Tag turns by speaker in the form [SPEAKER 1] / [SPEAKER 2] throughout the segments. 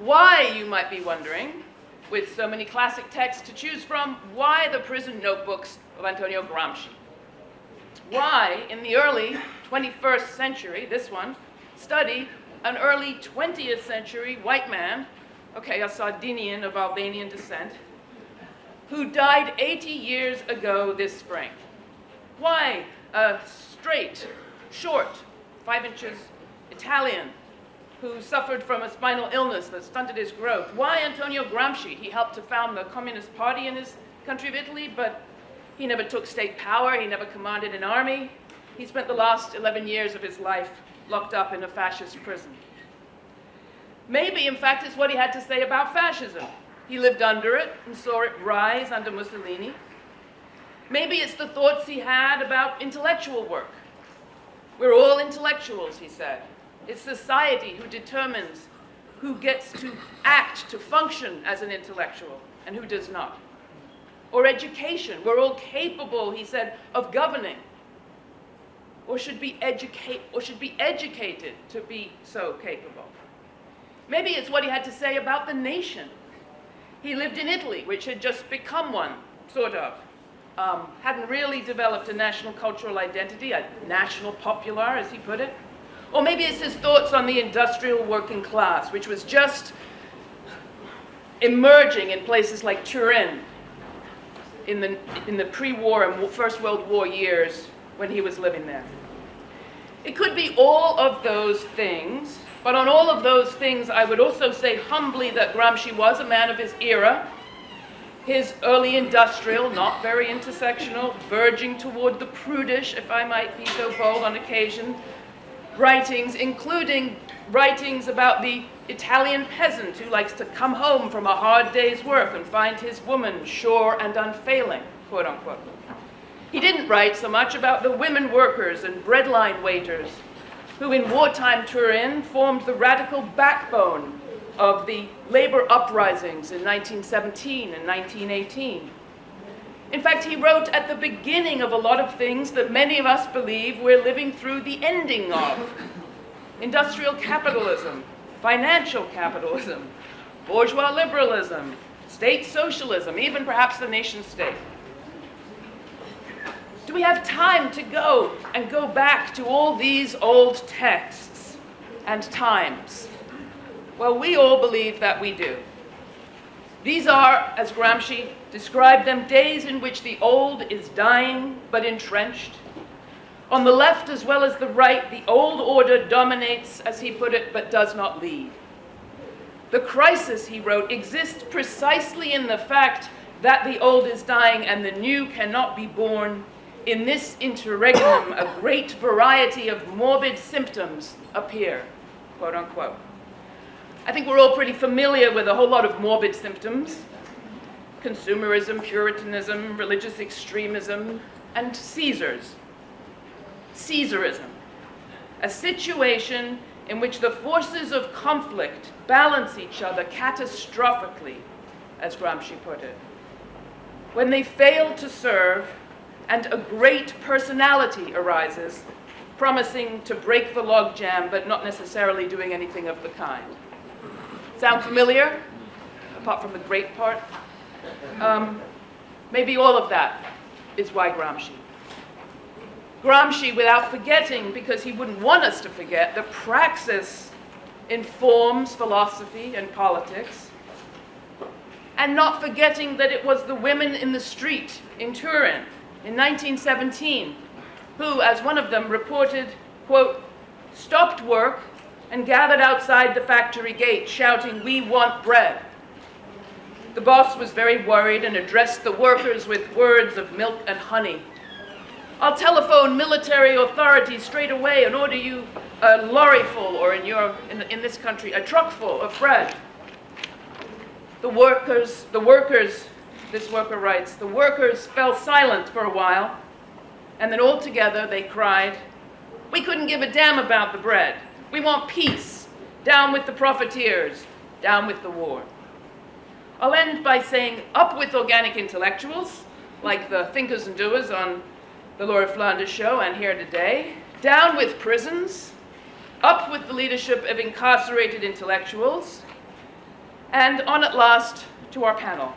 [SPEAKER 1] Why, you might be wondering, with so many classic texts to choose from, why the prison notebooks of Antonio Gramsci? Why, in the early 21st century, this one, study an early 20th century white man, okay, a Sardinian of Albanian descent, who died 80 years ago this spring? Why a straight, short, 5 inches Italian who suffered from a spinal illness that stunted his growth? Why Antonio Gramsci? He helped to found the Communist Party in his country of Italy, but he never took state power, he never commanded an army. He spent the last 11 years of his life locked up in a fascist prison. Maybe, in fact, it's what he had to say about fascism. He lived under it and saw it rise under Mussolini. Maybe it's the thoughts he had about intellectual work. We're all intellectuals, he said. It's society who determines who gets to act, to function as an intellectual, and who does not. Or education. We're all capable, he said, of governing, or should be educated to be so capable. Maybe it's what he had to say about the nation. He lived in Italy, which had just become one, sort of. Hadn't really developed a national cultural identity, a national popular, as he put it. Or maybe it's his thoughts on the industrial working class, which was just emerging in places like Turin in the pre-war and First World War years when he was living there. It could be all of those things, but on all of those things, I would also say humbly that Gramsci was a man of his era. His early industrial, not very intersectional, verging toward the prudish, if I might be so bold on occasion, writings, including writings about the Italian peasant who likes to come home from a hard day's work and find his woman sure and unfailing, quote unquote. He didn't write so much about the women workers and breadline waiters who in wartime Turin formed the radical backbone of the labor uprisings in 1917 and 1918. In fact, he wrote at the beginning of a lot of things that many of us believe we're living through the ending of. Industrial capitalism, financial capitalism, bourgeois liberalism, state socialism, even perhaps the nation state. Do we have time to go back to all these old texts and times? Well, we all believe that we do. These are, as Gramsci described them, days in which the old is dying but entrenched. On the left as well as the right, the old order dominates, as he put it, but does not lead. The crisis, he wrote, exists precisely in the fact that the old is dying and the new cannot be born. In this interregnum, a great variety of morbid symptoms appear, quote unquote. I think we're all pretty familiar with a whole lot of morbid symptoms: consumerism, puritanism, religious extremism, and Caesarism. A situation in which the forces of conflict balance each other catastrophically, as Gramsci put it. When they fail to serve, and a great personality arises, promising to break the logjam, but not necessarily doing anything of the kind. Sound familiar? Apart from the great part? Maybe all of that is why Gramsci. Gramsci, without forgetting, because he wouldn't want us to forget, the praxis informs philosophy and politics, and not forgetting that it was the women in the street in Turin in 1917 who, as one of them reported, quote, stopped work and gathered outside the factory gate shouting, "We want bread." The boss was very worried and addressed the workers with words of milk and honey. "I'll telephone military authorities straight away and order you a lorry full, or in this country, a truck full of bread." The workers, this worker writes, the workers fell silent for a while, and then all together they cried, "We couldn't give a damn about the bread. We want peace. Down with the profiteers. Down with the war." I'll end by saying, up with organic intellectuals, like the thinkers and doers on the Laura Flanders show and here today. Down with prisons. Up with the leadership of incarcerated intellectuals. And on at last to our panel.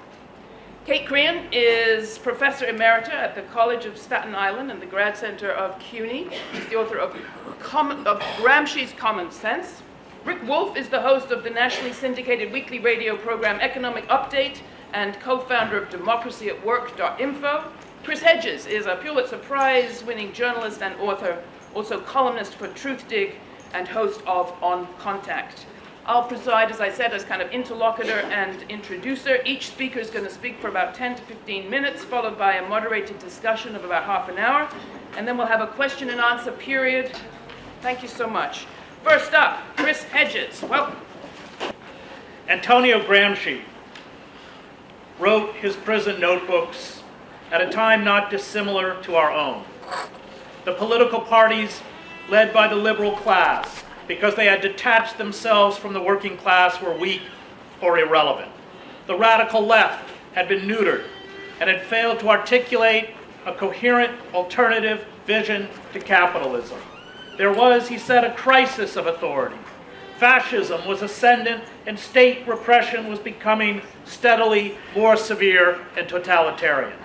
[SPEAKER 1] Kate Crean is Professor Emerita at the College of Staten Island and the Grad Center of CUNY. She's the author of Gramsci's Common Sense. Rick Wolff is the host of the nationally syndicated weekly radio program Economic Update and co-founder of democracyatwork.info. Chris Hedges is a Pulitzer Prize-winning journalist and author, also columnist for Truthdig and host of On Contact. I'll preside, as I said, as kind of interlocutor and introducer. Each speaker is going to speak for about 10 to 15 minutes, followed by a moderated discussion of about half an hour. And then we'll have a question and answer period. Thank you so much. First up, Chris Hedges. Welcome.
[SPEAKER 2] Antonio Gramsci wrote his prison notebooks at a time not dissimilar to our own. The political parties led by the liberal class, because they had detached themselves from the working class, were weak or irrelevant. The radical left had been neutered and had failed to articulate a coherent alternative vision to capitalism. There was, he said, a crisis of authority. Fascism was ascendant and state repression was becoming steadily more severe and totalitarian.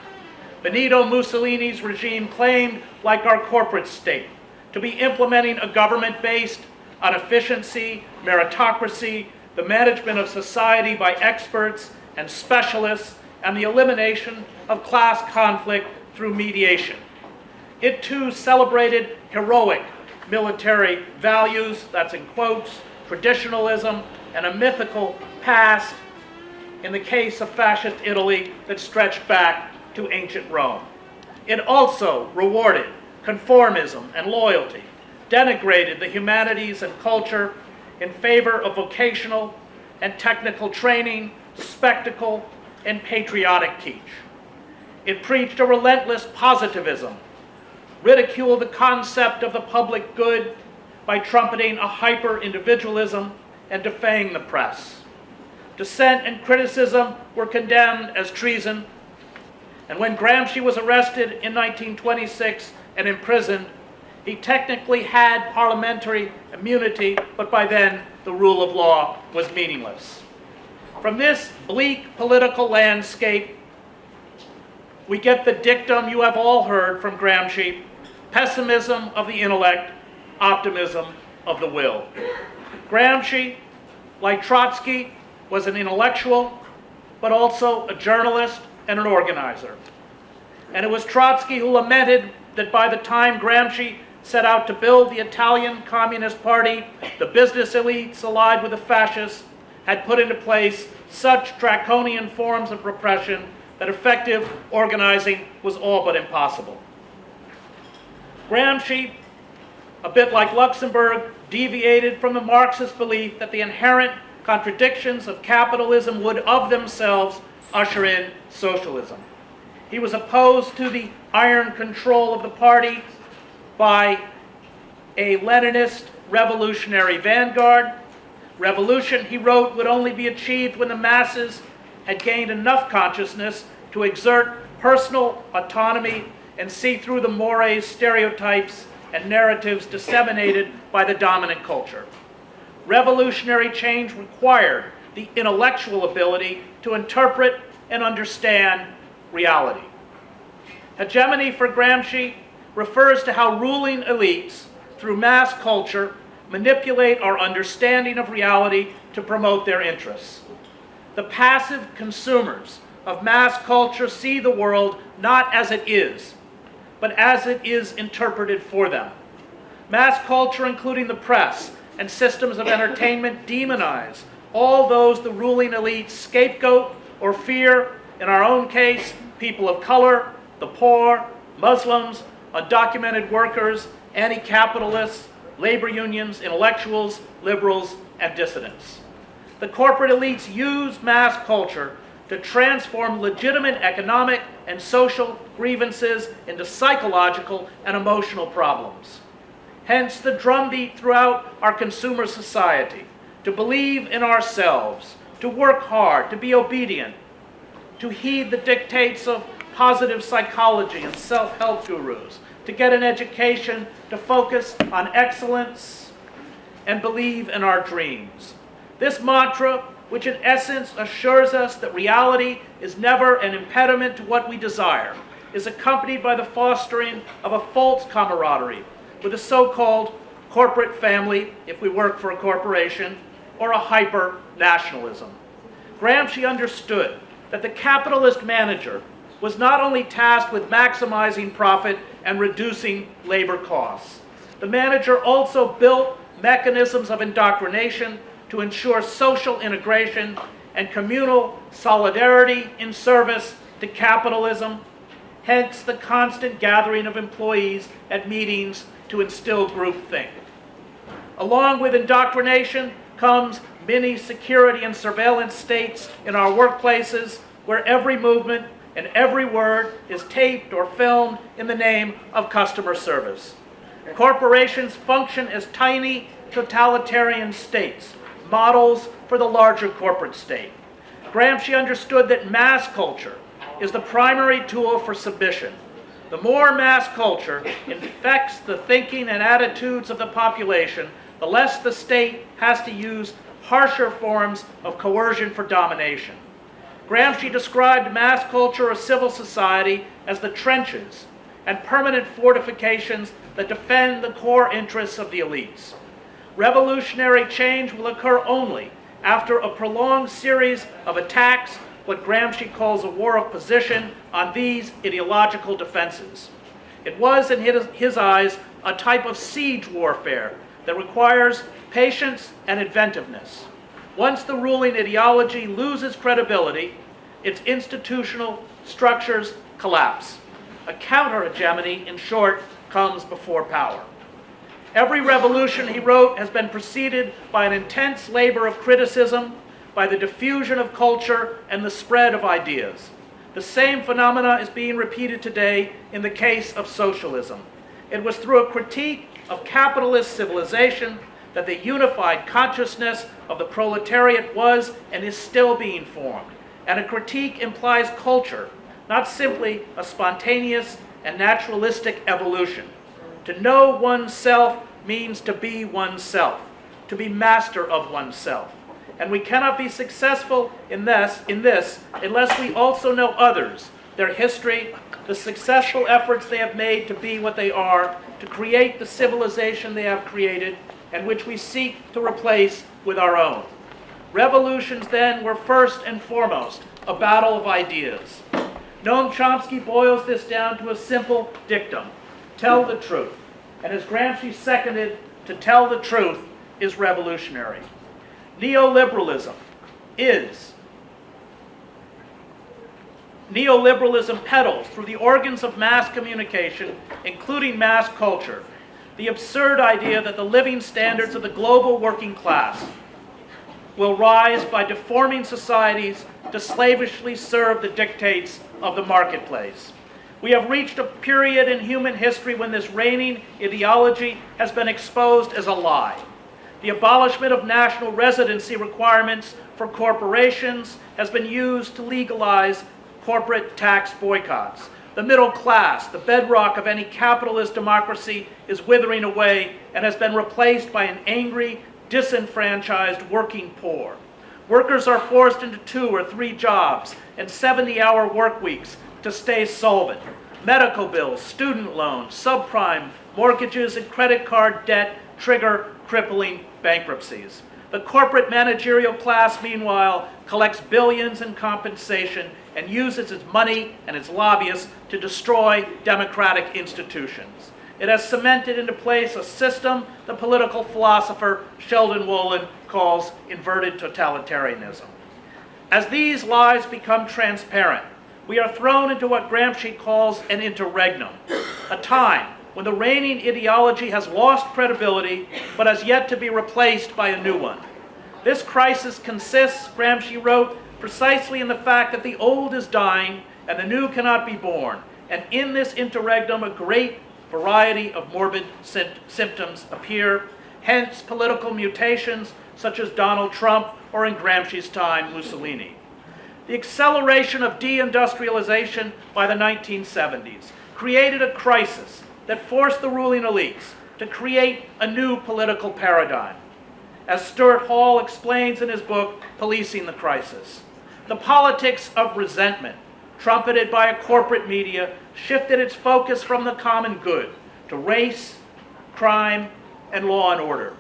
[SPEAKER 2] Benito Mussolini's regime claimed, like our corporate state, to be implementing a government based on efficiency, meritocracy, the management of society by experts and specialists, and the elimination of class conflict through mediation. It too celebrated heroic military values, that's in quotes, traditionalism, and a mythical past, in the case of fascist Italy, that stretched back to ancient Rome. It also rewarded conformism and loyalty, denigrated the humanities and culture in favor of vocational and technical training, spectacle, and patriotic kitsch. It preached a relentless positivism, ridiculed the concept of the public good by trumpeting a hyper-individualism and defying the press. Dissent and criticism were condemned as treason, and when Gramsci was arrested in 1926 and imprisoned, he technically had parliamentary immunity, but by then the rule of law was meaningless. From this bleak political landscape, we get the dictum you have all heard from Gramsci: pessimism of the intellect, optimism of the will. Gramsci, like Trotsky, was an intellectual, but also a journalist and an organizer. And it was Trotsky who lamented that by the time Gramsci set out to build the Italian Communist Party, the business elites allied with the fascists had put into place such draconian forms of repression that effective organizing was all but impossible. Gramsci, a bit like Luxemburg, deviated from the Marxist belief that the inherent contradictions of capitalism would of themselves usher in socialism. He was opposed to the iron control of the party by a Leninist revolutionary vanguard. Revolution, he wrote, would only be achieved when the masses had gained enough consciousness to exert personal autonomy and see through the mores, stereotypes, and narratives disseminated by the dominant culture. Revolutionary change required the intellectual ability to interpret and understand reality. Hegemony for Gramsci refers to how ruling elites, through mass culture, manipulate our understanding of reality to promote their interests. The passive consumers of mass culture see the world not as it is, but as it is interpreted for them. Mass culture, including the press and systems of entertainment, demonize all those the ruling elites scapegoat or fear, in our own case, people of color, the poor, Muslims, undocumented workers, anti-capitalists, labor unions, intellectuals, liberals, and dissidents. The corporate elites use mass culture to transform legitimate economic and social grievances into psychological and emotional problems. Hence the drumbeat throughout our consumer society to believe in ourselves, to work hard, to be obedient, to heed the dictates of positive psychology and self-help gurus, to get an education, to focus on excellence, and believe in our dreams. This mantra which in essence assures us that reality is never an impediment to what we desire, is accompanied by the fostering of a false camaraderie with a so-called corporate family, if we work for a corporation, or a hyper-nationalism. Gramsci understood that the capitalist manager was not only tasked with maximizing profit and reducing labor costs. The manager also built mechanisms of indoctrination to ensure social integration and communal solidarity in service to capitalism, hence the constant gathering of employees at meetings to instill groupthink. Along with indoctrination comes many security and surveillance states in our workplaces where every movement and every word is taped or filmed in the name of customer service. Corporations function as tiny totalitarian states, models for the larger corporate state. Gramsci understood that mass culture is the primary tool for submission. The more mass culture infects the thinking and attitudes of the population, the less the state has to use harsher forms of coercion for domination. Gramsci described mass culture or civil society as the trenches and permanent fortifications that defend the core interests of the elites. Revolutionary change will occur only after a prolonged series of attacks, what Gramsci calls a war of position, on these ideological defenses. It was, in his eyes, a type of siege warfare that requires patience and inventiveness. Once the ruling ideology loses credibility, its institutional structures collapse. A counter-hegemony, in short, comes before power. Every revolution, he wrote, has been preceded by an intense labor of criticism, by the diffusion of culture and the spread of ideas. The same phenomena is being repeated today in the case of socialism. It was through a critique of capitalist civilization that the unified consciousness of the proletariat was and is still being formed. And a critique implies culture, not simply a spontaneous and naturalistic evolution. To know oneself means to be oneself, to be master of oneself. And we cannot be successful in this unless we also know others, their history, the successful efforts they have made to be what they are, to create the civilization they have created, and which we seek to replace with our own. Revolutions, then, were first and foremost a battle of ideas. Noam Chomsky boils this down to a simple dictum: tell the truth. And as Gramsci seconded, to tell the truth is revolutionary. Neoliberalism peddles through the organs of mass communication, including mass culture, the absurd idea that the living standards of the global working class will rise by deforming societies to slavishly serve the dictates of the marketplace. We have reached a period in human history when this reigning ideology has been exposed as a lie. The abolishment of national residency requirements for corporations has been used to legalize corporate tax boycotts. The middle class, the bedrock of any capitalist democracy, is withering away and has been replaced by an angry, disenfranchised working poor. Workers are forced into 2 or 3 jobs and 70-hour work weeks to stay solvent. Medical bills, student loans, subprime mortgages, and credit card debt trigger crippling bankruptcies. The corporate managerial class, meanwhile, collects billions in compensation and uses its money and its lobbyists to destroy democratic institutions. It has cemented into place a system the political philosopher Sheldon Wolin calls inverted totalitarianism. As these lies become transparent, we are thrown into what Gramsci calls an interregnum, a time when the reigning ideology has lost credibility but has yet to be replaced by a new one. This crisis consists, Gramsci wrote, precisely in the fact that the old is dying and the new cannot be born, and in this interregnum a great variety of morbid symptoms appear, hence political mutations such as Donald Trump or, in Gramsci's time, Mussolini. The acceleration of deindustrialization by the 1970s created a crisis that forced the ruling elites to create a new political paradigm. as Stuart Hall explains in his book, Policing the Crisis. The politics of resentment, trumpeted by a corporate media, shifted its focus from the common good to race, crime, and law and order.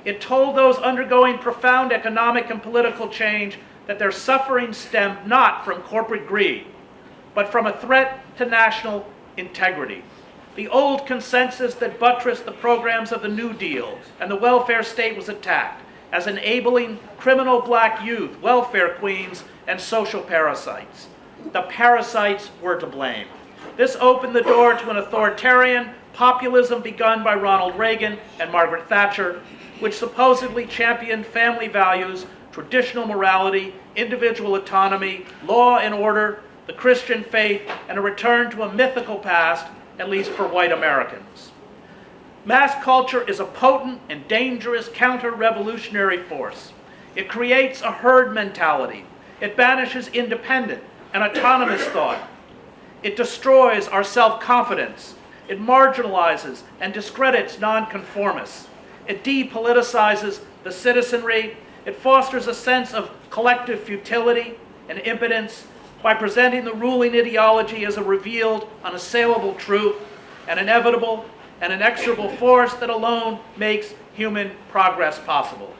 [SPEAKER 2] It told those undergoing profound economic and political change that their suffering stemmed not from corporate greed, but from a threat to national integrity. The old consensus that buttressed the programs of the New Deal and the welfare state was attacked as enabling criminal black youth, welfare queens, and social parasites. The parasites were to blame. This opened the door to an authoritarian populism begun by Ronald Reagan and Margaret Thatcher, which supposedly championed family values, traditional morality, individual autonomy, law and order, the Christian faith, and a return to a mythical past, at least for white Americans. Mass culture is a potent and dangerous counter-revolutionary force. It creates a herd mentality. It banishes independent and autonomous thought. It destroys our self-confidence. It marginalizes and discredits nonconformists. It depoliticizes the citizenry. It fosters a sense of collective futility and impotence by presenting the ruling ideology as a revealed, unassailable truth, an inevitable and inexorable force that alone makes human progress possible.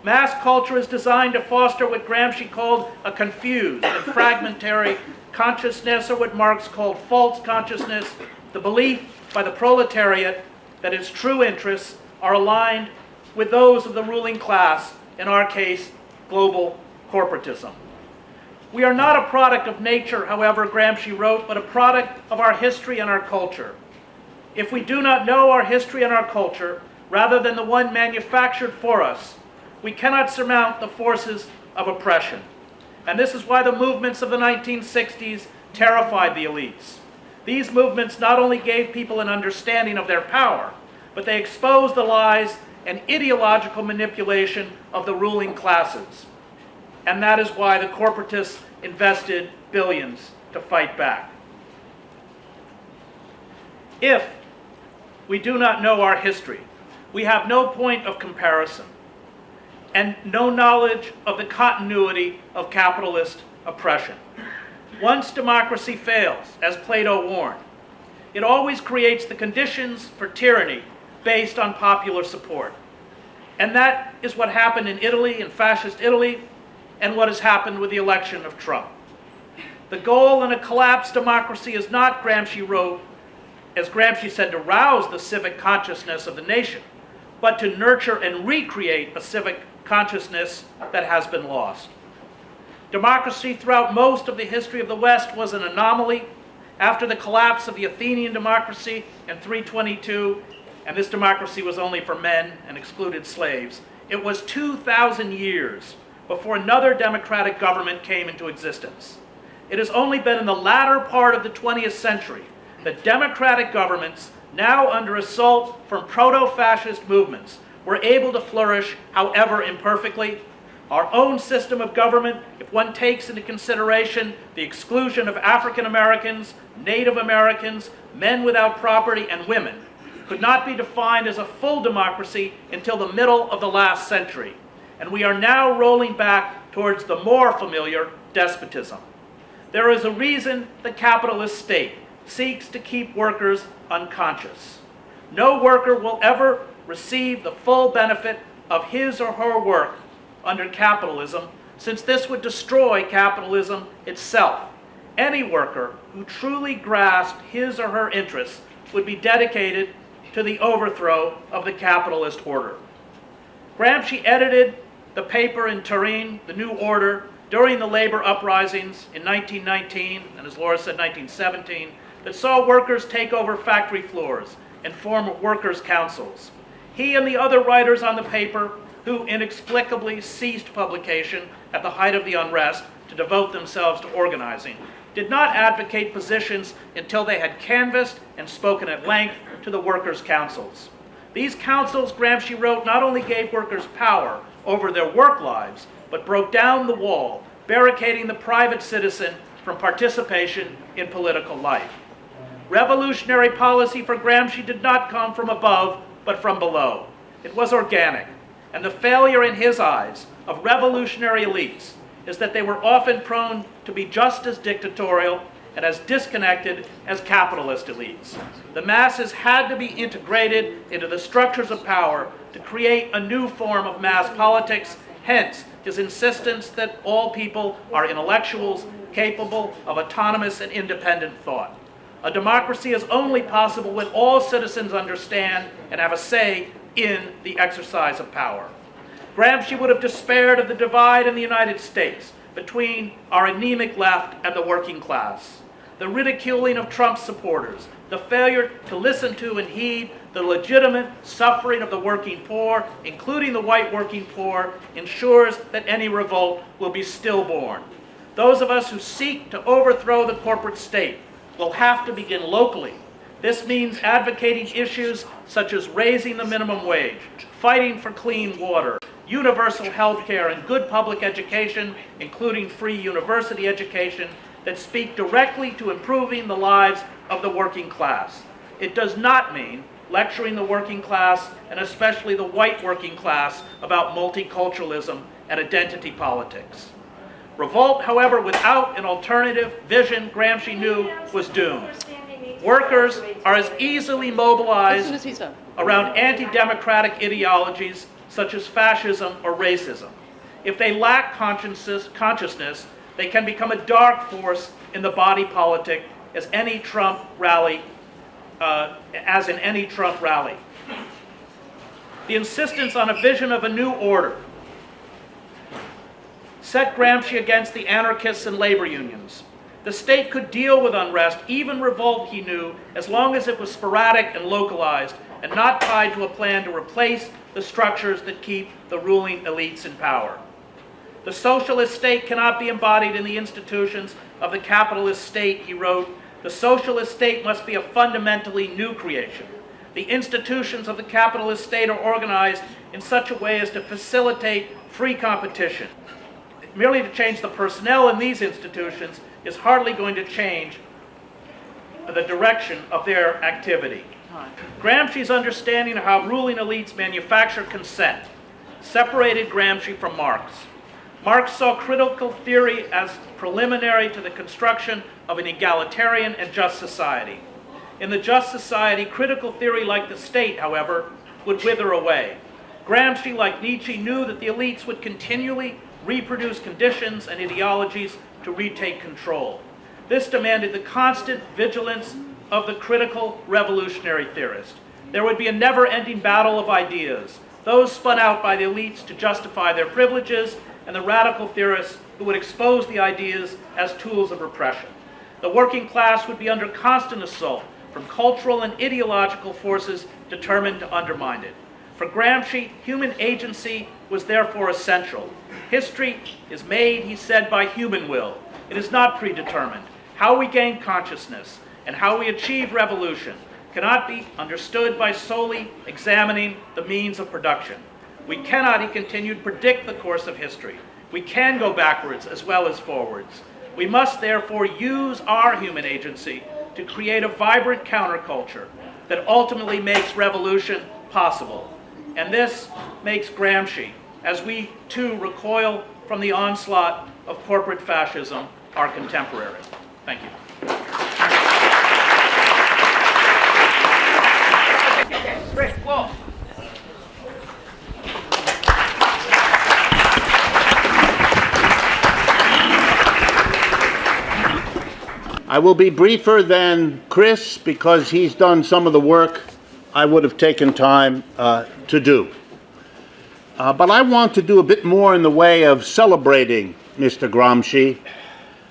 [SPEAKER 2] Mass culture is designed to foster what Gramsci called a confused and fragmentary consciousness, or what Marx called false consciousness, the belief by the proletariat that its true interests are aligned with those of the ruling class, in our case, global corporatism. We are not a product of nature, however, Gramsci wrote, but a product of our history and our culture. If we do not know our history and our culture, rather than the one manufactured for us, we cannot surmount the forces of oppression. And this is why the movements of the 1960s terrified the elites. These movements not only gave people an understanding of their power, but they exposed the lies and ideological manipulation of the ruling classes. And that is why the corporatists invested billions to fight back. If we do not know our history, we have no point of comparison and no knowledge of the continuity of capitalist oppression. Once democracy fails, as Plato warned, it always creates the conditions for tyranny based on popular support. And that is what happened in Italy, in fascist Italy, and what has happened with the election of Trump. The goal in a collapsed democracy is not, Gramsci wrote, as Gramsci said, to rouse the civic consciousness of the nation, but to nurture and recreate a civic consciousness that has been lost. Democracy throughout most of the history of the West was an anomaly. After the collapse of the Athenian democracy in 322, and this democracy was only for men and excluded slaves, it was 2,000 years before another democratic government came into existence. It has only been in the latter part of the 20th century that democratic governments, now under assault from proto-fascist movements, were able to flourish, however imperfectly. Our own system of government, if one takes into consideration the exclusion of African Americans, Native Americans, men without property, and women, could not be defined as a full democracy until the middle of the last century. And we are now rolling back towards the more familiar despotism. There is a reason the capitalist state seeks to keep workers unconscious. No worker will ever receive the full benefit of his or her work under capitalism, since this would destroy capitalism itself. Any worker who truly grasped his or her interests would be dedicated to the overthrow of the capitalist order. Gramsci edited the paper in Turin, The New Order, during the labor uprisings in 1919, and as Laura said, 1917, that saw workers take over factory floors and form workers' councils. He and the other writers on the paper, who inexplicably ceased publication at the height of the unrest to devote themselves to organizing, did not advocate positions until they had canvassed and spoken at length to the workers' councils. These councils, Gramsci wrote, not only gave workers power over their work lives, but broke down the wall, barricading the private citizen from participation in political life. Revolutionary policy for Gramsci did not come from above, but from below. It was organic. And the failure in his eyes of revolutionary elites is that they were often prone to be just as dictatorial and as disconnected as capitalist elites. The masses had to be integrated into the structures of power to create a new form of mass politics, hence his insistence that all people are intellectuals capable of autonomous and independent thought. A democracy is only possible when all citizens understand and have a say in the exercise of power. Gramsci would have despaired of the divide in the United States between our anemic left and the working class, the ridiculing of Trump's supporters, the failure to listen to and heed the legitimate suffering of the working poor, including the white working poor, ensures that any revolt will be stillborn. Those of us who seek to overthrow the corporate state will have to begin locally. This means advocating issues such as raising the minimum wage, fighting for clean water, universal health care, and good public education, including free university education, that speak directly to improving the lives of the working class. It does not mean lecturing the working class, and especially the white working class, about multiculturalism and identity politics. Revolt, however, without an alternative vision, Gramsci knew, was doomed. Workers are as easily mobilized around anti-democratic ideologies such as fascism or racism. If they lack consciousness, they can become a dark force in the body politic as in any Trump rally. The insistence on a vision of a new order set Gramsci against the anarchists and labor unions. The state could deal with unrest, even revolt, he knew, as long as it was sporadic and localized and not tied to a plan to replace the structures that keep the ruling elites in power. The socialist state cannot be embodied in the institutions of the capitalist state, he wrote. The socialist state must be a fundamentally new creation. The institutions of the capitalist state are organized in such a way as to facilitate free competition. Merely to change the personnel in these institutions is hardly going to change the direction of their activity. Gramsci's understanding of how ruling elites manufacture consent separated Gramsci from Marx. Marx saw critical theory as preliminary to the construction of an egalitarian and just society. In the just society, critical theory, like the state, however, would wither away. Gramsci, like Nietzsche, knew that the elites would continually reproduce conditions and ideologies to retake control. This demanded the constant vigilance of the critical revolutionary theorist. There would be a never-ending battle of ideas, those spun out by the elites to justify their privileges, and the radical theorists who would expose the ideas as tools of repression. The working class would be under constant assault from cultural and ideological forces determined to undermine it. For Gramsci, human agency was therefore essential. History is made, he said, by human will. It is not predetermined. How we gain consciousness and how we achieve revolution cannot be understood by solely examining the means of production. We cannot, he continued, predict the course of history. We can go backwards as well as forwards. We must therefore use our human agency to create a vibrant counterculture that ultimately makes revolution possible. And this makes Gramsci, as we too recoil from the onslaught of corporate fascism, our contemporary. Thank you.
[SPEAKER 1] Rick Wolf.
[SPEAKER 3] I will be briefer than Chris because he's done some of the work I would have taken time to do. But I want to do a bit more in the way of celebrating Mr. Gramsci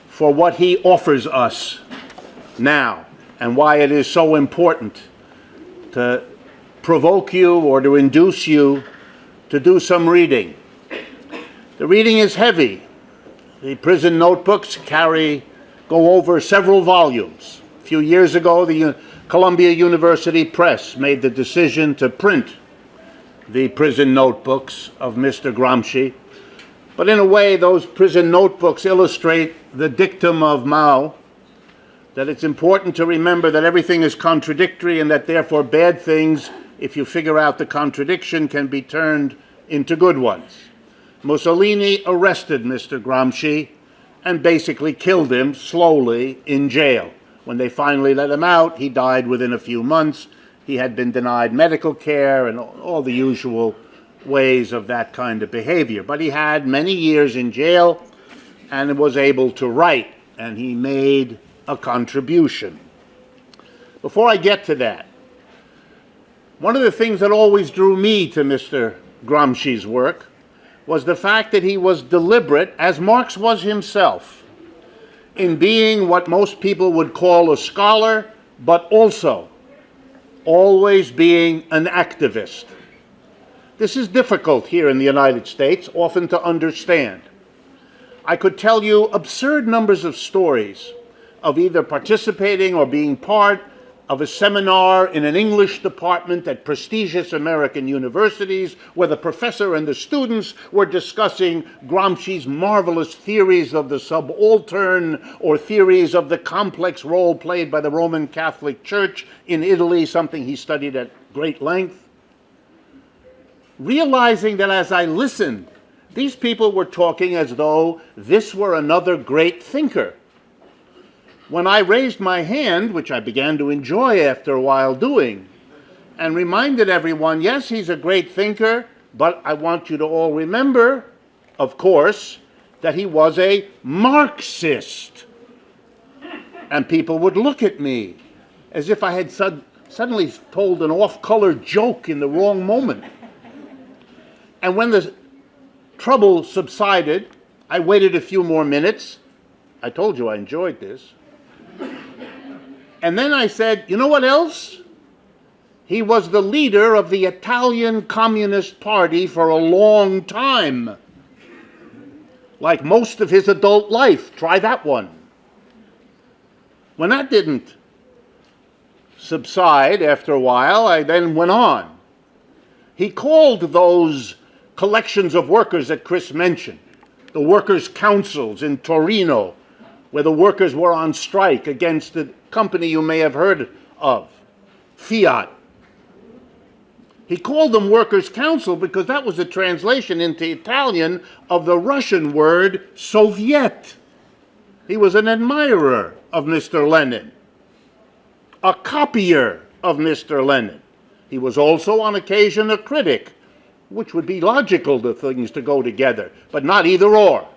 [SPEAKER 3] for what he offers us now and why it is so important to provoke you or to induce you to do some reading. The reading is heavy. The prison notebooks go over several volumes. A few years ago, the Columbia University Press made the decision to print the prison notebooks of Mr. Gramsci. But in a way, those prison notebooks illustrate the dictum of Mao, that it's important to remember that everything is contradictory and that therefore bad things, if you figure out the contradiction, can be turned into good ones. Mussolini arrested Mr. Gramsci and basically killed him slowly in jail. When they finally let him out, he died within a few months. He had been denied medical care and all the usual ways of that kind of behavior. But he had many years in jail and was able to write, and he made a contribution. Before I get to that, one of the things that always drew me to Mr. Gramsci's work was the fact that he was deliberate, as Marx was himself, in being what most people would call a scholar, but also always being an activist. This is difficult here in the United States, often to understand. I could tell you absurd numbers of stories of either participating or being part of a seminar in an English department at prestigious American universities where the professor and the students were discussing Gramsci's marvelous theories of the subaltern or theories of the complex role played by the Roman Catholic Church in Italy, something he studied at great length. Realizing that as I listened, these people were talking as though this were another great thinker. When I raised my hand, which I began to enjoy after a while doing, and reminded everyone, yes, he's a great thinker, but I want you to all remember, of course, that he was a Marxist. And people would look at me as if I had suddenly told an off-color joke in the wrong moment. And when the trouble subsided, I waited a few more minutes. I told you I enjoyed this. And then I said, you know what else? He was the leader of the Italian Communist Party for a long time. Like most of his adult life. Try that one. When that didn't subside after a while, I then went on. He called those collections of workers that Chris mentioned, the workers' councils in Torino, where the workers were on strike against the company you may have heard of, Fiat. He called them workers' council because that was a translation into Italian of the Russian word Soviet. He was an admirer of Mr. Lenin, a copier of Mr. Lenin. He was also on occasion a critic, which would be logical to things to go together, but not either or.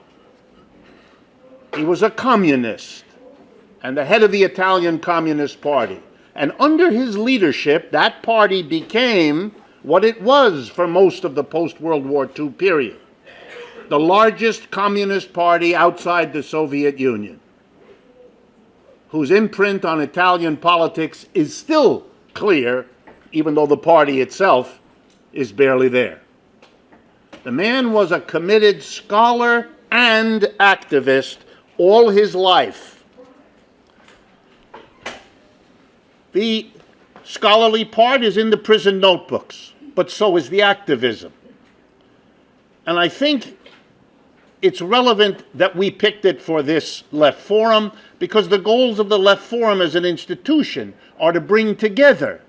[SPEAKER 3] He was a communist and the head of the Italian Communist Party. And under his leadership, that party became what it was for most of the post-World War II period, the largest communist party outside the Soviet Union, whose imprint on Italian politics is still clear, even though the party itself is barely there. The man was a committed scholar and activist all his life. The scholarly part is in the prison notebooks, but so is the activism. And I think it's relevant that we picked it for this Left Forum because the goals of the Left Forum as an institution are to bring together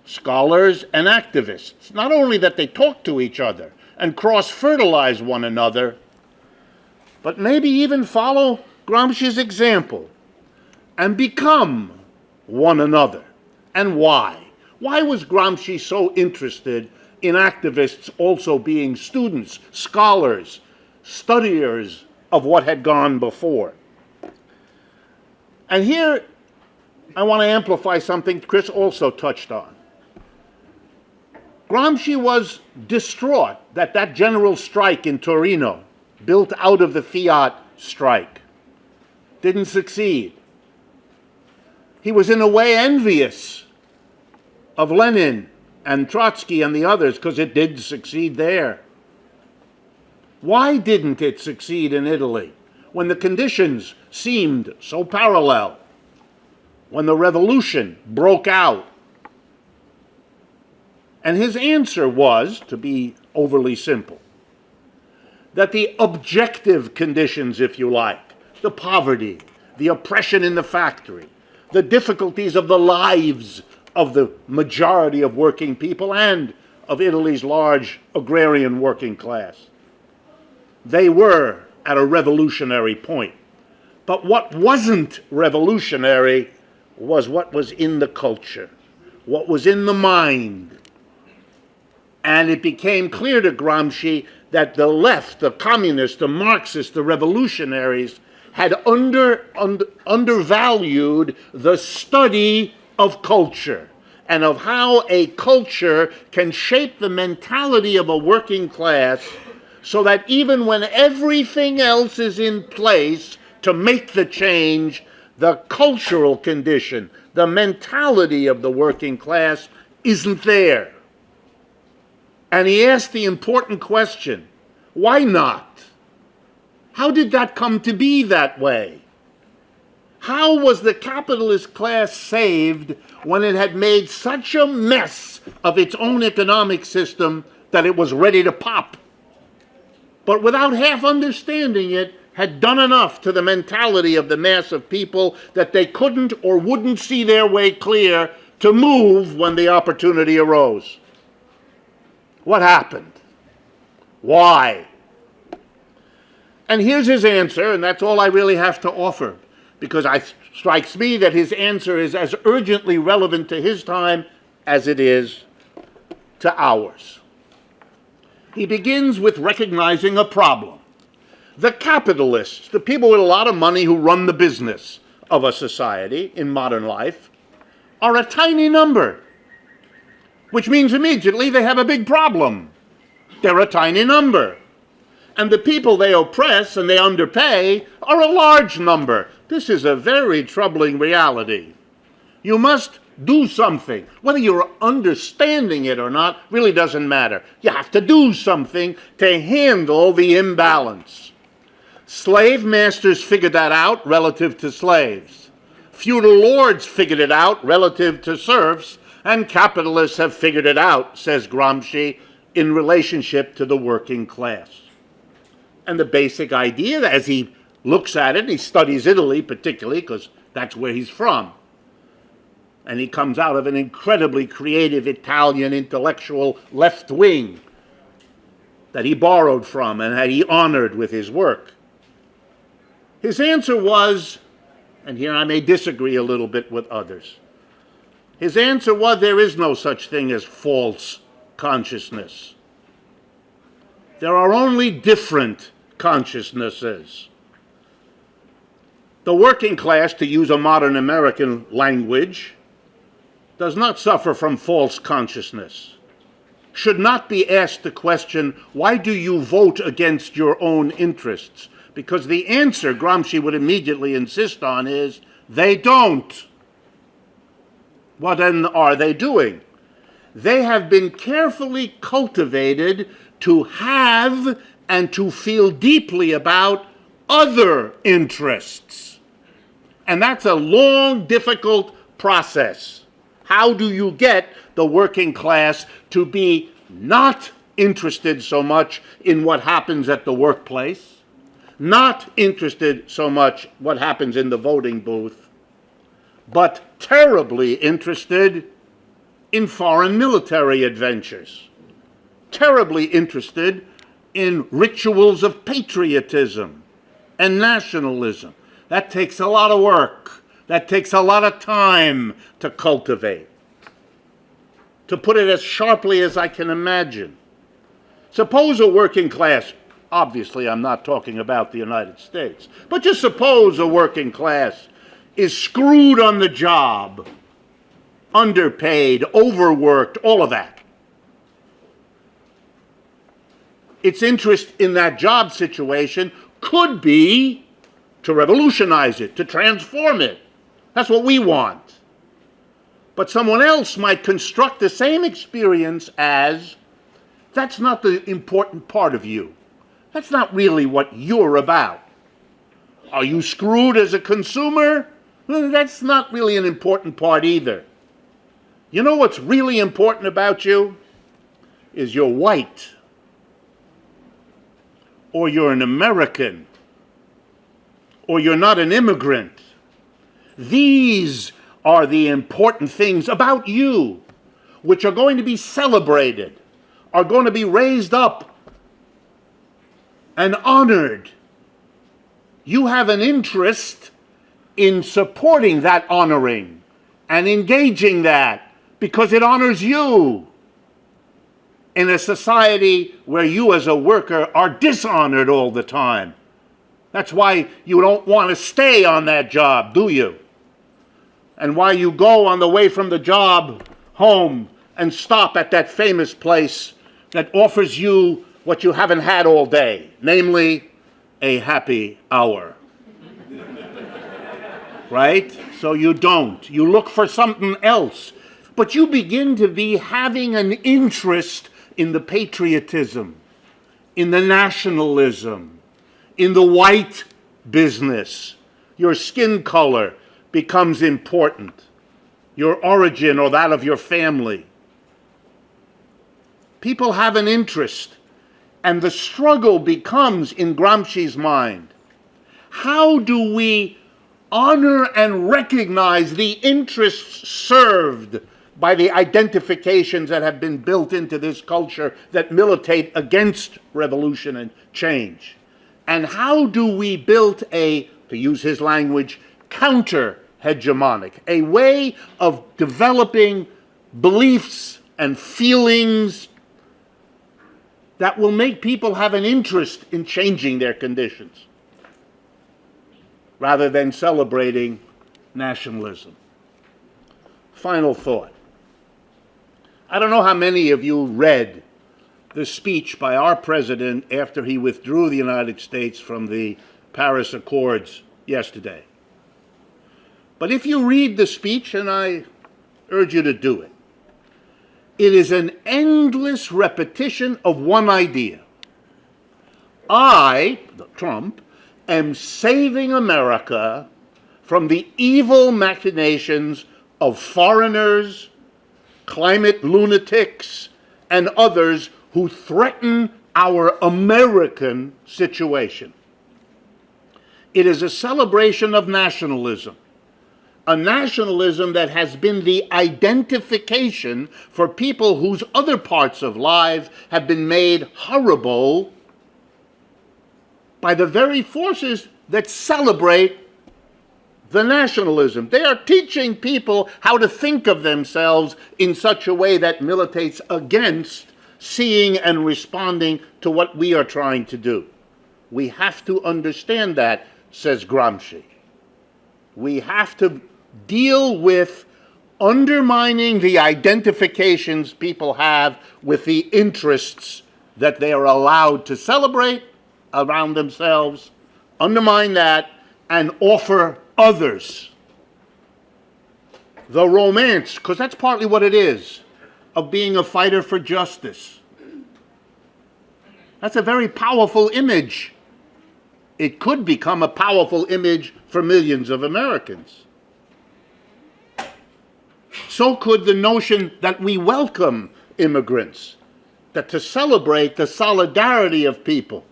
[SPEAKER 3] scholars and activists. Not only that they talk to each other and cross-fertilize one another, but maybe even follow Gramsci's example and become one another. And why? Why was Gramsci so interested in activists also being students, scholars, studiers of what had gone before? And here I want to amplify something Chris also touched on. Gramsci was distraught that that general strike in Torino, built out of the Fiat strike, didn't succeed. He was in a way envious of Lenin and Trotsky and the others because it did succeed there. Why didn't it succeed in Italy when the conditions seemed so parallel, when the revolution broke out? And his answer was, to be overly simple, that the objective conditions, if you like, the poverty, the oppression in the factory, the difficulties of the lives of the majority of working people and of Italy's large agrarian working class. They were at a revolutionary point. But what wasn't revolutionary was what was in the culture, what was in the mind. And it became clear to Gramsci that the left, the communists, the Marxists, the revolutionaries, had undervalued the study of culture and of how a culture can shape the mentality of a working class so that even when everything else is in place to make the change, the cultural condition, the mentality of the working class isn't there. And he asked the important question, why not? How did that come to be that way? How was the capitalist class saved when it had made such a mess of its own economic system that it was ready to pop? But without half understanding it, had done enough to the mentality of the mass of people that they couldn't or wouldn't see their way clear to move when the opportunity arose. What happened? Why? And here's his answer, and that's all I really have to offer, because it strikes me that his answer is as urgently relevant to his time as it is to ours. He begins with recognizing a problem. The capitalists, the people with a lot of money who run the business of a society in modern life, are a tiny number, which means immediately they have a big problem. They're a tiny number. And the people they oppress and they underpay are a large number. This is a very troubling reality. You must do something. Whether you're understanding it or not really doesn't matter. You have to do something to handle the imbalance. Slave masters figured that out relative to slaves. Feudal lords figured it out relative to serfs, and capitalists have figured it out, says Gramsci, in relationship to the working class. And the basic idea, as he looks at it, and he studies Italy particularly, because that's where he's from, and he comes out of an incredibly creative Italian intellectual left wing that he borrowed from and that he honored with his work. His answer was, and here I may disagree a little bit with others, his answer was there is no such thing as false consciousness. There are only different consciousnesses. The working class, to use a modern American language, does not suffer from false consciousness, should not be asked the question, why do you vote against your own interests? Because the answer Gramsci would immediately insist on is, they don't. What then are they doing? They have been carefully cultivated to have and to feel deeply about other interests. And that's a long, difficult process. How do you get the working class to be not interested so much in what happens at the workplace, not interested so much what happens in the voting booth, but terribly interested in foreign military adventures, terribly interested in rituals of patriotism and nationalism? That takes a lot of work. That takes a lot of time to cultivate. To put it as sharply as I can imagine, suppose a working class, obviously I'm not talking about the United States, but just suppose a working class is screwed on the job, underpaid, overworked, all of that. Its interest in that job situation could be to revolutionize it, to transform it. That's what we want. But someone else might construct the same experience as, that's not the important part of you. That's not really what you're about. Are you screwed as a consumer? Well, that's not really an important part either. You know what's really important about you? Is you're white, or you're an American, or you're not an immigrant. These are the important things about you, which are going to be celebrated, are going to be raised up and honored. You have an interest in supporting that honoring and engaging that because it honors you in a society where you as a worker are dishonored all the time. That's why you don't want to stay on that job, do you? And why you go on the way from the job home and stop at that famous place that offers you what you haven't had all day, namely a happy hour. Right? So you don't. You look for something else. But you begin to be having an interest in the patriotism, in the nationalism, in the white business. Your skin color becomes important. Your origin or that of your family. People have an interest. And the struggle becomes, in Gramsci's mind, how do we honor and recognize the interests served by the identifications that have been built into this culture that militate against revolution and change? And how do we build a, to use his language, counter-hegemonic, a way of developing beliefs and feelings that will make people have an interest in changing their conditions, rather than celebrating nationalism. Final thought. I don't know how many of you read the speech by our president after he withdrew the United States from the Paris Accords yesterday. But if you read the speech, and I urge you to do it, it is an endless repetition of one idea. I, Trump, am saving America from the evil machinations of foreigners, climate lunatics, and others who threaten our American situation. It is a celebration of nationalism. A nationalism that has been the identification for people whose other parts of life have been made horrible by the very forces that celebrate the nationalism. They are teaching people how to think of themselves in such a way that militates against seeing and responding to what we are trying to do. We have to understand that, says Gramsci. We have to deal with undermining the identifications people have with the interests that they are allowed to celebrate around themselves, undermine that, and offer others the romance, because that's partly what it is, of being a fighter for justice. That's a very powerful image. It could become a powerful image for millions of Americans. So could the notion that we welcome immigrants, that to celebrate the solidarity of people.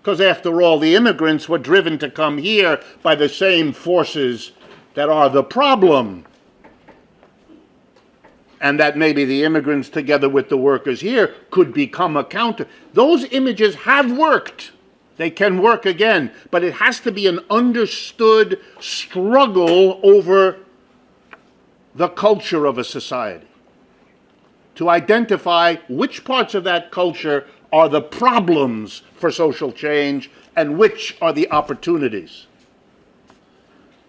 [SPEAKER 3] Because after all, the immigrants were driven to come here by the same forces that are the problem. And that maybe the immigrants together with the workers here could become a counter. Those images have worked. They can work again. But it has to be an understood struggle over the culture of a society, to identify which parts of that culture are the problems for social change and which are the opportunities.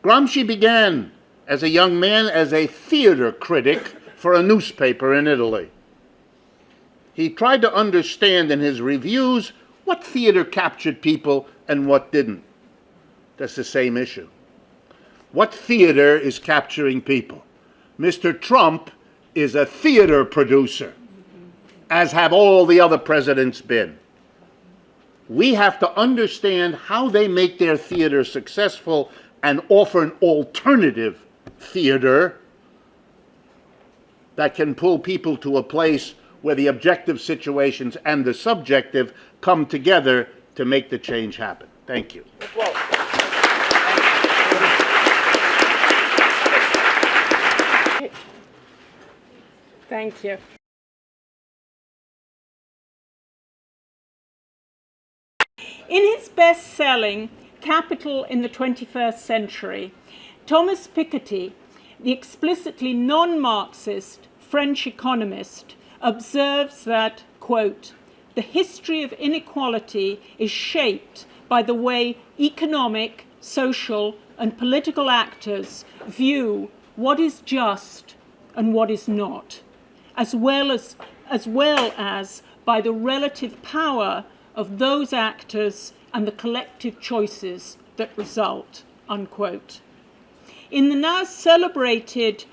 [SPEAKER 3] Gramsci began as a young man as a theater critic for a newspaper in Italy. He tried to understand in his reviews what theater captured people and what didn't. That's the same issue. What theater is capturing people? Mr. Trump is a theater producer, as have all the other presidents been. We have to understand how they make their theater successful and offer an alternative theater that can pull people to a place where the objective situations and the subjective come together to make the change happen. Thank you.
[SPEAKER 4] Thank you. In his best-selling Capital in the 21st Century, Thomas Piketty, the explicitly non-Marxist French economist, observes that, quote, "The history of inequality is shaped by the way economic, social, and political actors view what is just and what is not, as well as by the relative power of those actors and the collective choices that result," unquote. In the now celebrated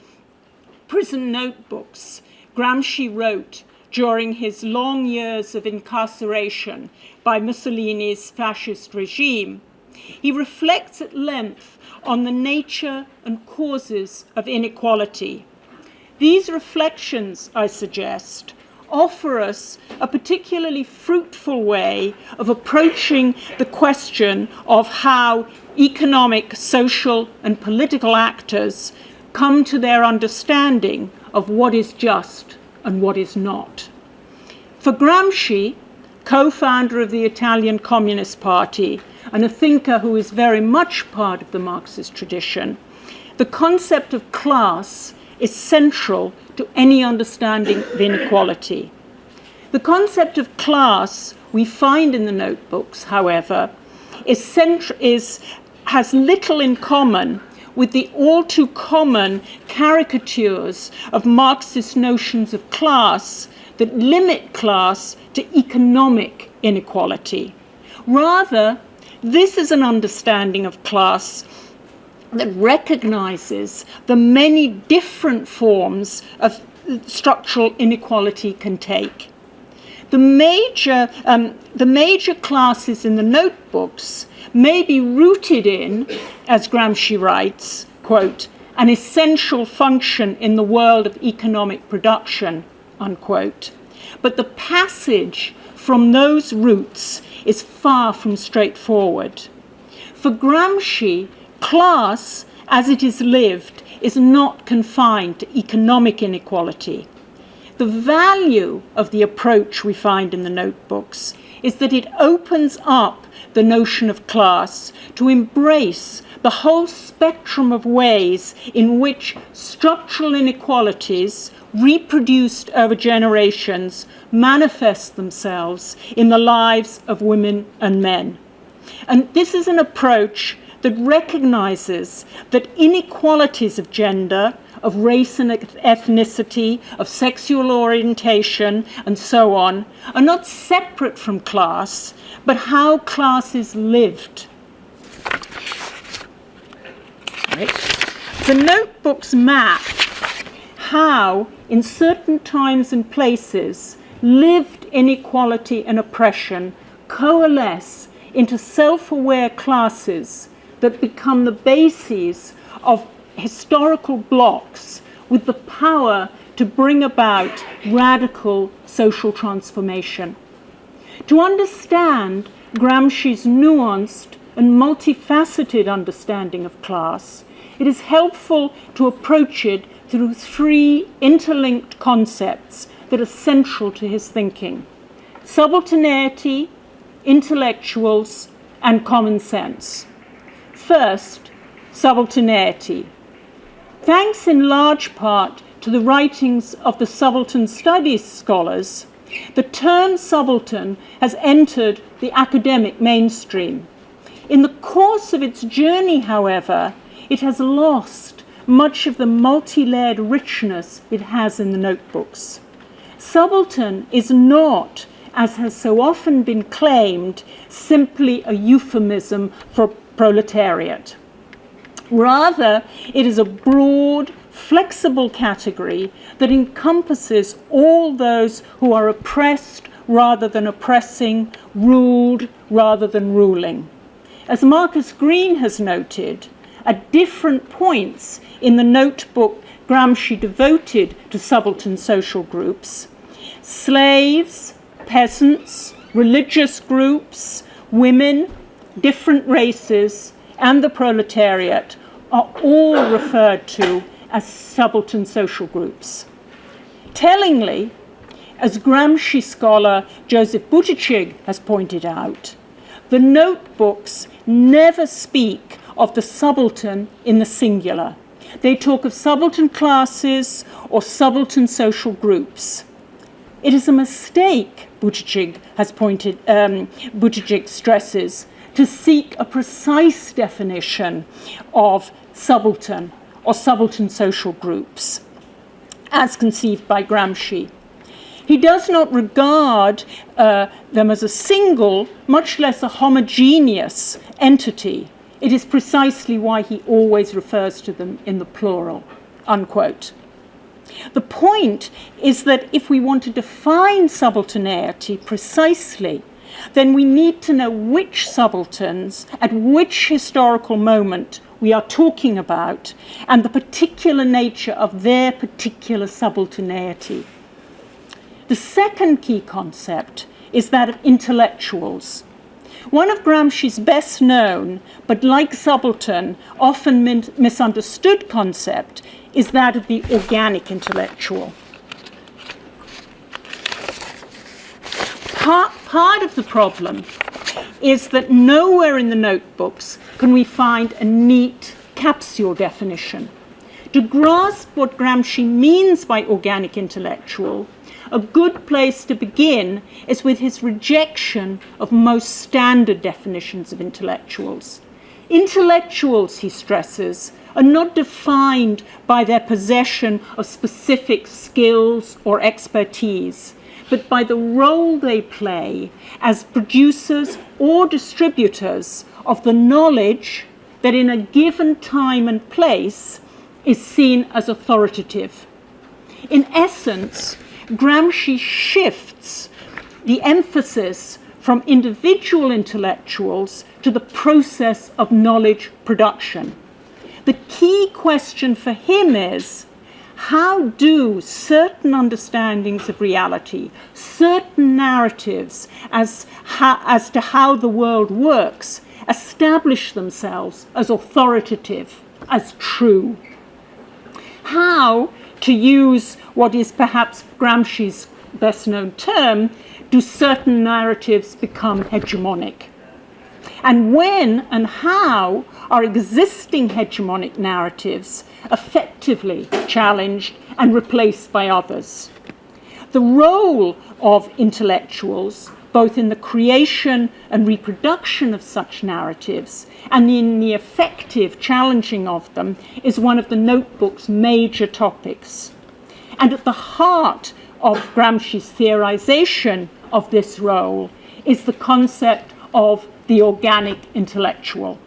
[SPEAKER 4] Prison Notebooks, Gramsci wrote during his long years of incarceration by Mussolini's fascist regime, he reflects at length on the nature and causes of inequality. These reflections, I suggest, offer us a particularly fruitful way of approaching the question of how economic, social, and political actors come to their understanding of what is just and what is not. For Gramsci, co-founder of the Italian Communist Party and a thinker who is very much part of the Marxist tradition, the concept of class is central to any understanding of inequality. The concept of class we find in the notebooks, however, has little in common with the all too common caricatures of Marxist notions of class that limit class to economic inequality. Rather, this is an understanding of class that recognizes the many different forms of structural inequality can take. The major classes in the notebooks may be rooted in, as Gramsci writes, quote, "an essential function in the world of economic production," unquote. But the passage from those roots is far from straightforward. For Gramsci, class, as it is lived, is not confined to economic inequality. The value of the approach we find in the notebooks is that it opens up the notion of class to embrace the whole spectrum of ways in which structural inequalities reproduced over generations manifest themselves in the lives of women and men. And this is an approach that recognizes that inequalities of gender, of race and ethnicity, of sexual orientation, and so on, are not separate from class, but how class is lived. Right? The notebooks map how, in certain times and places, lived inequality and oppression coalesce into self-aware classes that become the bases of historical blocks with the power to bring about radical social transformation. To understand Gramsci's nuanced and multifaceted understanding of class, it is helpful to approach it through three interlinked concepts that are central to his thinking: subalternity, intellectuals, and common sense. First, subalternity. Thanks in large part to the writings of the subaltern studies scholars, the term subaltern has entered the academic mainstream. In the course of its journey, however, it has lost much of the multi-layered richness it has in the notebooks. Subaltern is not, as has so often been claimed, simply a euphemism for proletariat. Rather, it is a broad, flexible category that encompasses all those who are oppressed rather than oppressing, ruled rather than ruling. As Marcus Green has noted, at different points in the notebook Gramsci devoted to subaltern social groups, slaves, peasants, religious groups, women, different races, and the proletariat are all referred to as subaltern social groups. Tellingly, as Gramsci scholar Joseph Buttigieg has pointed out, The notebooks never speak of the subaltern in the singular. They talk of subaltern classes or subaltern social groups. It is a mistake, Buttigieg stresses, to seek a precise definition of subaltern or subaltern social groups, as conceived by Gramsci. He does not regard them as a single, much less a homogeneous entity. It is precisely why he always refers to them in the plural, unquote. The point is that if we want to define subalternity precisely, then we need to know which subalterns at which historical moment we are talking about and the particular nature of their particular subalternity. The second key concept is that of intellectuals. One of Gramsci's best known, but like subaltern, often misunderstood concept is that of the organic intellectual. Part of the problem is that nowhere in the notebooks can we find a neat capsule definition. To grasp what Gramsci means by organic intellectual, a good place to begin is with his rejection of most standard definitions of intellectuals. Intellectuals, he stresses, are not defined by their possession of specific skills or expertise, but by the role they play as producers or distributors of the knowledge that in a given time and place is seen as authoritative. In essence, Gramsci shifts the emphasis from individual intellectuals to the process of knowledge production. The key question for him is, how do certain understandings of reality, certain narratives as to how the world works, establish themselves as authoritative, as true? How, to use what is perhaps Gramsci's best known term, do certain narratives become hegemonic? And when and how are existing hegemonic narratives effectively challenged and replaced by others? The role of intellectuals, both in the creation and reproduction of such narratives and in the effective challenging of them, is one of the notebook's major topics. And at the heart of Gramsci's theorization of this role is the concept of the organic intellectual.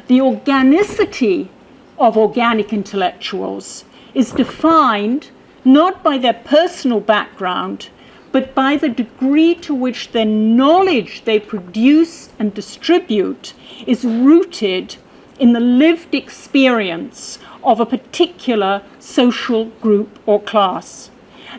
[SPEAKER 4] The organicity of organic intellectuals is defined not by their personal background, but by the degree to which the knowledge they produce and distribute is rooted in the lived experience of a particular social group or class.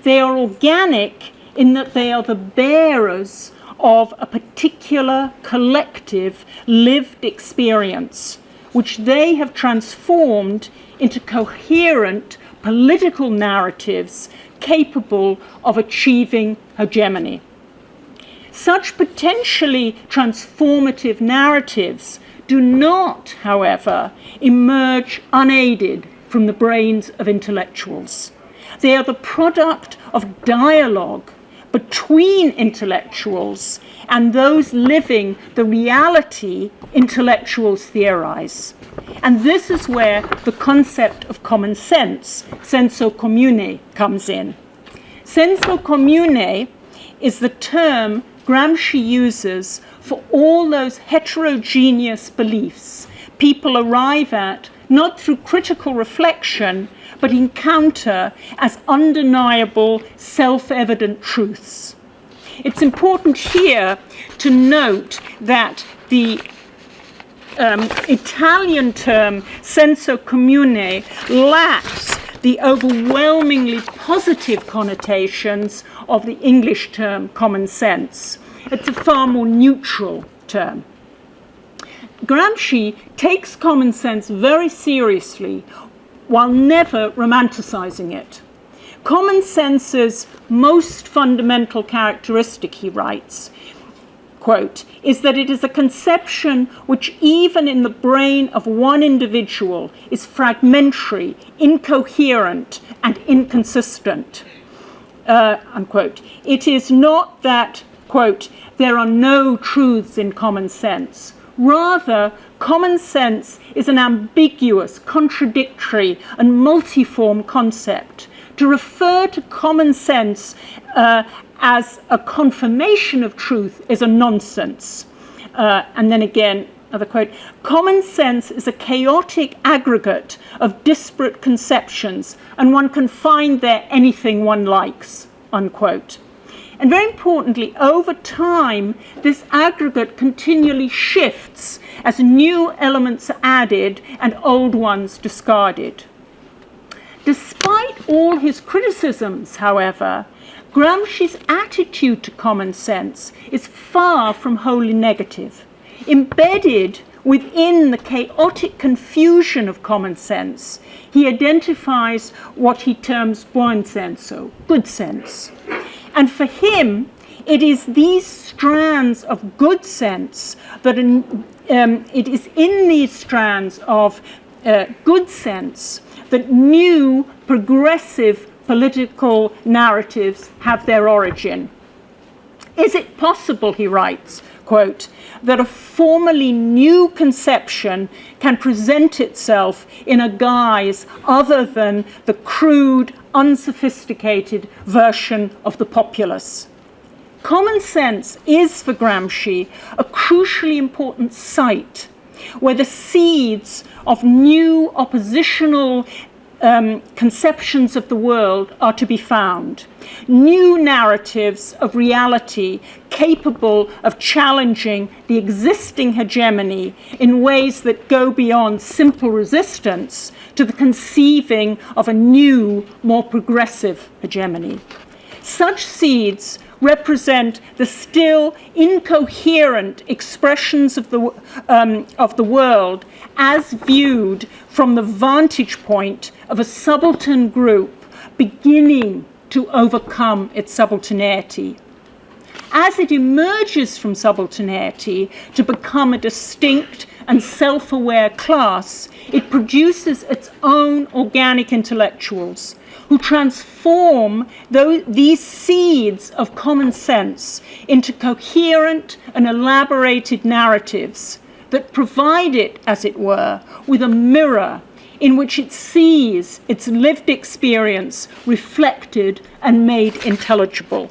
[SPEAKER 4] They are organic in that they are the bearers of a particular collective lived experience, which they have transformed into coherent political narratives capable of achieving hegemony. Such potentially transformative narratives do not, however, emerge unaided from the brains of intellectuals. They are the product of dialogue between intellectuals and those living the reality intellectuals theorize. And this is where the concept of common sense, senso commune, comes in. Senso commune is the term Gramsci uses for all those heterogeneous beliefs people arrive at not through critical reflection, but encounter as undeniable, self-evident truths. It's important here to note that the Italian term senso commune lacks the overwhelmingly positive connotations of the English term common sense. It's a far more neutral term. Gramsci takes common sense very seriously while never romanticizing it. Common sense's most fundamental characteristic, he writes, quote, is that it is a conception which even in the brain of one individual is fragmentary, incoherent, and inconsistent, unquote. It is not that, quote, there are no truths in common sense. Rather, common sense is an ambiguous, contradictory, and multiform concept. To refer to common sense as a confirmation of truth is a nonsense. And then again, another quote, common sense is a chaotic aggregate of disparate conceptions, and one can find there anything one likes, unquote. And very importantly, over time, this aggregate continually shifts as new elements are added and old ones discarded. Despite all his criticisms, however, Gramsci's attitude to common sense is far from wholly negative. Embedded within the chaotic confusion of common sense, he identifies what he terms buon senso, good sense. And for him, it is these strands of good sense that it is in these strands of good sense that new progressive political narratives have their origin. Is it possible, he writes, quote, that a formerly new conception can present itself in a guise other than the crude, unsophisticated version of the populace? Common sense is, for Gramsci, a crucially important site where the seeds of new oppositional conceptions of the world are to be found. New narratives of reality capable of challenging the existing hegemony in ways that go beyond simple resistance to the conceiving of a new, more progressive hegemony. Such seeds represent the still incoherent expressions of the world as viewed from the vantage point of a subaltern group beginning to overcome its subalternity. As it emerges from subalternity to become a distinct and self-aware class, it produces its own organic intellectuals who transform these seeds of common sense into coherent and elaborated narratives that provide it, as it were, with a mirror in which it sees its lived experience reflected and made intelligible.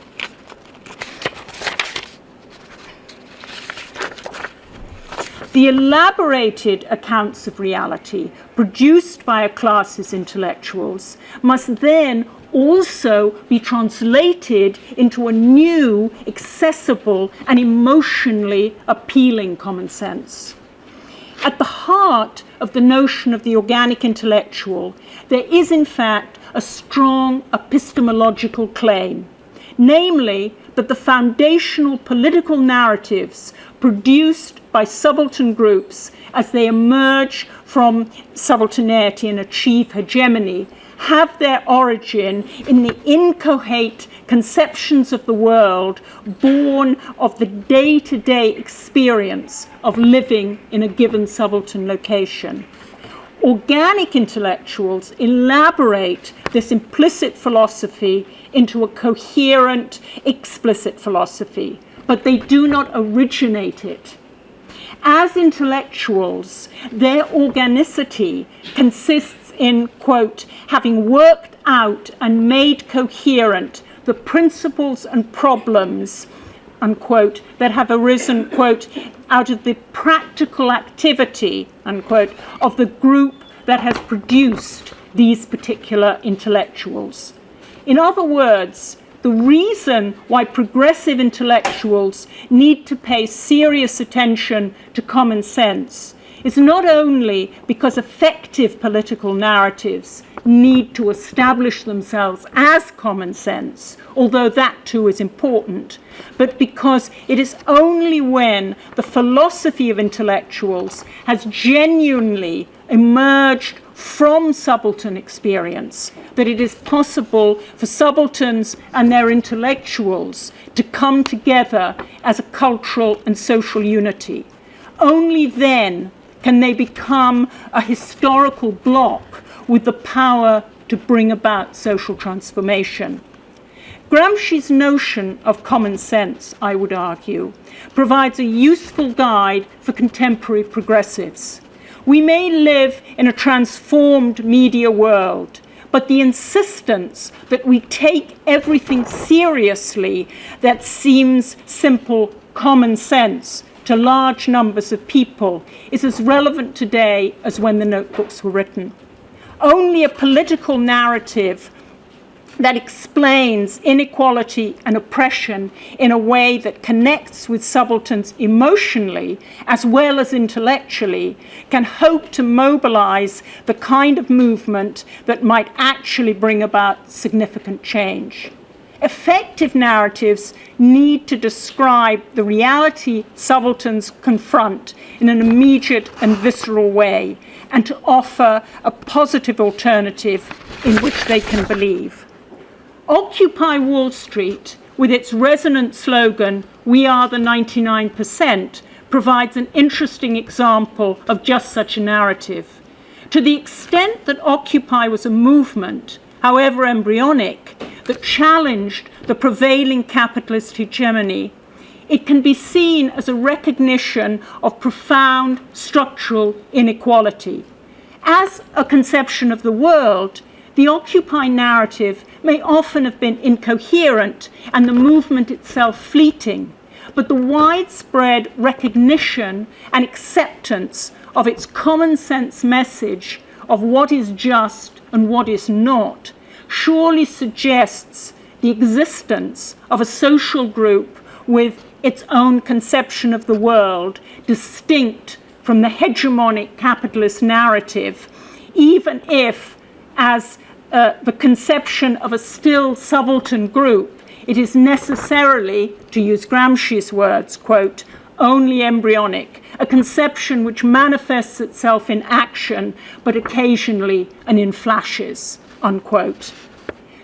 [SPEAKER 4] The elaborated accounts of reality produced by a class's intellectuals must then also be translated into a new, accessible, and emotionally appealing common sense. At the heart of the notion of the organic intellectual, there is in fact a strong epistemological claim, namely that the foundational political narratives produced by subaltern groups as they emerge from subalternity and achieve hegemony have their origin in the incoherent conceptions of the world born of the day-to-day experience of living in a given subaltern location. Organic intellectuals elaborate this implicit philosophy into a coherent, explicit philosophy, but they do not originate it. As intellectuals, their organicity consists in, quote, having worked out and made coherent the principles and problems, unquote, that have arisen, quote, out of the practical activity, unquote, of the group that has produced these particular intellectuals. In other words, the reason why progressive intellectuals need to pay serious attention to common sense is not only because effective political narratives need to establish themselves as common sense, although that too is important, but because it is only when the philosophy of intellectuals has genuinely emerged from subaltern experience, that it is possible for subalterns and their intellectuals to come together as a cultural and social unity. Only then can they become a historical bloc with the power to bring about social transformation. Gramsci's notion of common sense, I would argue, provides a useful guide for contemporary progressives. We may live in a transformed media world, but the insistence that we take everything seriously that seems simple common sense to large numbers of people is as relevant today as when the notebooks were written. Only a political narrative that explains inequality and oppression in a way that connects with subalterns emotionally as well as intellectually can hope to mobilize the kind of movement that might actually bring about significant change. Effective narratives need to describe the reality subalterns confront in an immediate and visceral way, and to offer a positive alternative in which they can believe. Occupy Wall Street, with its resonant slogan, "We are the 99%, provides an interesting example of just such a narrative. To the extent that Occupy was a movement, however embryonic, that challenged the prevailing capitalist hegemony, it can be seen as a recognition of profound structural inequality. As a conception of the world, the Occupy narrative may often have been incoherent and the movement itself fleeting, but the widespread recognition and acceptance of its common sense message of what is just and what is not surely suggests the existence of a social group with its own conception of the world, distinct from the hegemonic capitalist narrative, even if, as the conception of a still subaltern group, it is necessarily, to use Gramsci's words, quote, only embryonic, a conception which manifests itself in action, but occasionally and in flashes, unquote.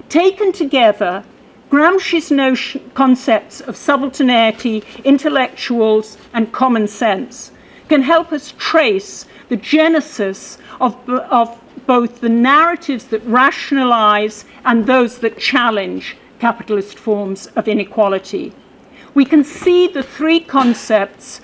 [SPEAKER 4] Taken together, Gramsci's concepts of subalternity, intellectuals, and common sense can help us trace the genesis of both the narratives that rationalize and those that challenge capitalist forms of inequality. We can see the three concepts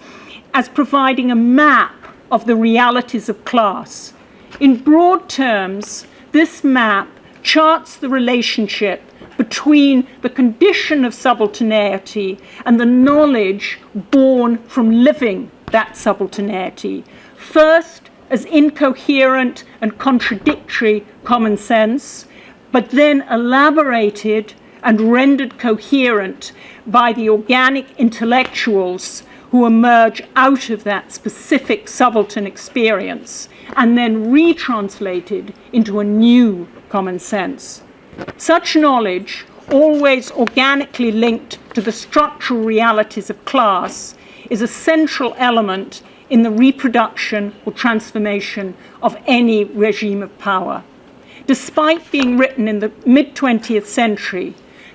[SPEAKER 4] as providing a map of the realities of class. In broad terms, this map charts the relationship between the condition of subalternity and the knowledge born from living that subalternity. First, as incoherent and contradictory common sense, but then elaborated and rendered coherent by the organic intellectuals who emerge out of that specific subaltern experience, and then retranslated into a new common sense. Such knowledge, always organically linked to the structural realities of class, is a central element in the reproduction or transformation of any regime of power. Despite being written in the mid-20th century,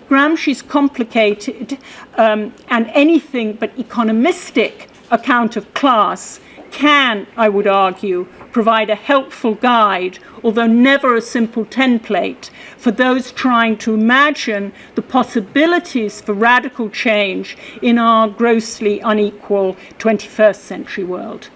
[SPEAKER 4] Gramsci's complicated and anything but economistic account of class can, I would argue, provide a helpful guide, although never a simple template, for those trying to imagine the possibilities for radical change in our grossly unequal 21st century world.